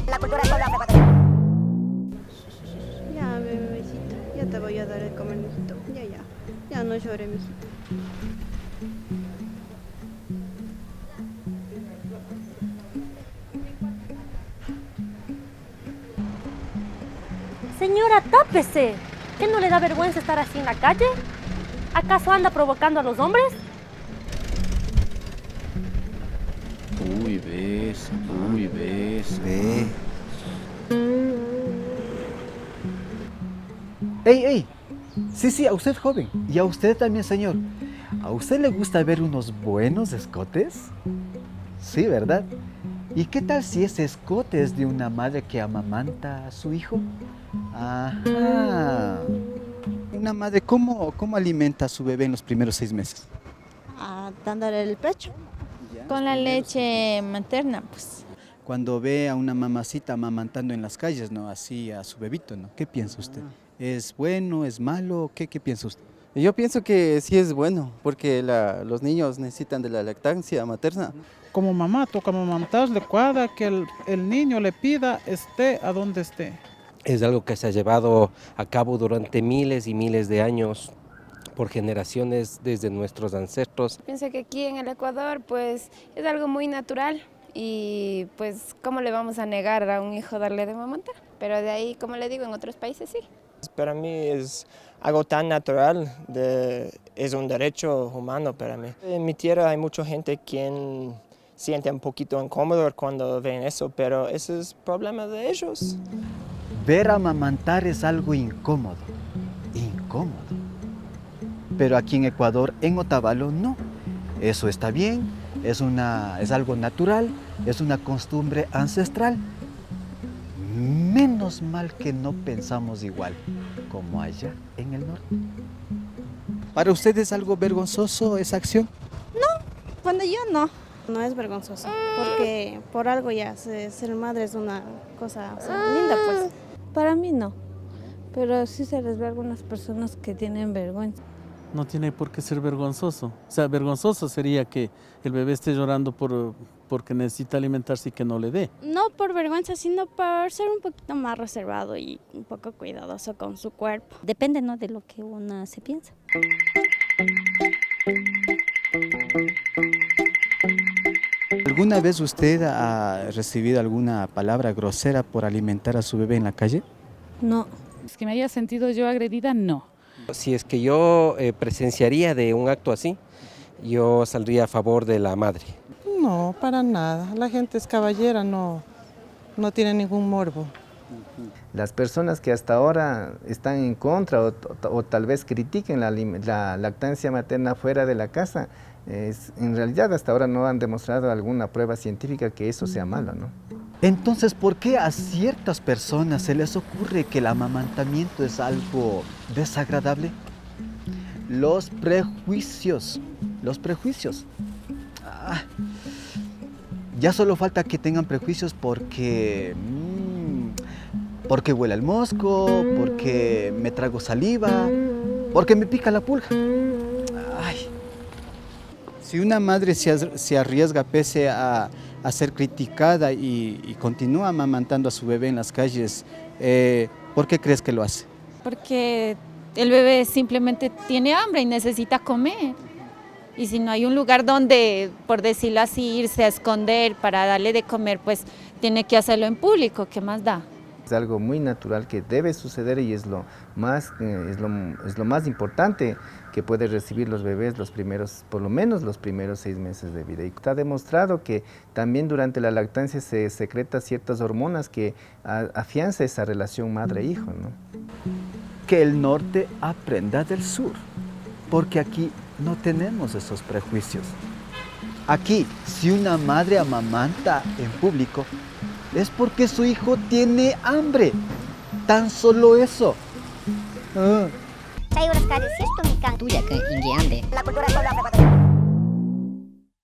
La cultura es Ya, bebecito, ya te voy a dar de comer, mijito. Ya no llore, mijito. Señora, tápese. ¿Qué no le da vergüenza estar así en la calle? ¿Acaso anda provocando a los hombres? Uy, ves. Ve. ¡Ey! Sí, a usted joven. Y a usted también, señor. ¿A usted le gusta ver unos buenos escotes? Sí, ¿verdad? ¿Y qué tal si ese escote es de una madre que amamanta a su hijo? Ajá. Una madre, ¿cómo alimenta a su bebé en los primeros 6 meses? Dándole el pecho. Con la leche materna, pues. Cuando ve a una mamacita amamantando en las calles, ¿no? Así a su bebito, ¿no? ¿Qué piensa usted? ¿Es bueno, es malo? ¿Qué piensa usted? Yo pienso que sí es bueno, porque los niños necesitan de la lactancia materna. Como mamá toca amamantar, adecuada que el niño le pida esté a donde esté. Es algo que se ha llevado a cabo durante miles y miles de años, por generaciones desde nuestros ancestros. Pienso que aquí en el Ecuador pues es algo muy natural y pues ¿cómo le vamos a negar a un hijo darle de amamantar? Pero de ahí, como le digo, en otros países sí. Para mí es algo tan natural, es un derecho humano para mí. En mi tierra hay mucha gente quien siente un poquito incómodo cuando ven eso, pero ese es problema de ellos. Ver amamantar es algo incómodo. Pero aquí en Ecuador, en Otavalo, no. Eso está bien, es algo natural, es una costumbre ancestral. Menos mal que no pensamos igual, como allá en el norte. ¿Para usted es algo vergonzoso esa acción? Cuando yo no. No es vergonzoso, porque por algo ya ser madre es una cosa linda, pues. Para mí no, pero sí se les ve a algunas personas que tienen vergüenza. No tiene por qué ser vergonzoso. O sea, vergonzoso sería que el bebé esté llorando porque necesita alimentarse y que no le dé. No por vergüenza, sino por ser un poquito más reservado y un poco cuidadoso con su cuerpo. Depende, ¿no?, de lo que uno se piensa. ¿Alguna vez usted ha recibido alguna palabra grosera por alimentar a su bebé en la calle? No. Es que me haya sentido yo agredida, no. Si es que yo presenciaría de un acto así, yo saldría a favor de la madre. No, para nada. La gente es caballera, no tiene ningún morbo. Las personas que hasta ahora están en contra o tal vez critiquen la lactancia materna fuera de la casa, en realidad hasta ahora no han demostrado alguna prueba científica que eso sea malo, ¿no? Entonces, ¿por qué a ciertas personas se les ocurre que el amamantamiento es algo desagradable? Los prejuicios. Ya solo falta que tengan prejuicios porque huele al mosco, porque me trago saliva, porque me pica la pulga. Ay. Si una madre se arriesga pese a ser criticada y continúa amamantando a su bebé en las calles, ¿por qué crees que lo hace? Porque el bebé simplemente tiene hambre y necesita comer. Y si no hay un lugar donde, por decirlo así, irse a esconder para darle de comer, pues tiene que hacerlo en público, ¿qué más da? Es algo muy natural que debe suceder y es lo más importante que puede recibir los bebés por lo menos los primeros 6 meses de vida. Y está demostrado que también durante la lactancia se secretan ciertas hormonas que afianza esa relación madre-hijo, ¿no? Que el norte aprenda del sur, porque aquí no tenemos esos prejuicios. Aquí, si una madre amamanta en público, es porque su hijo tiene hambre. Tan solo eso. La cultura es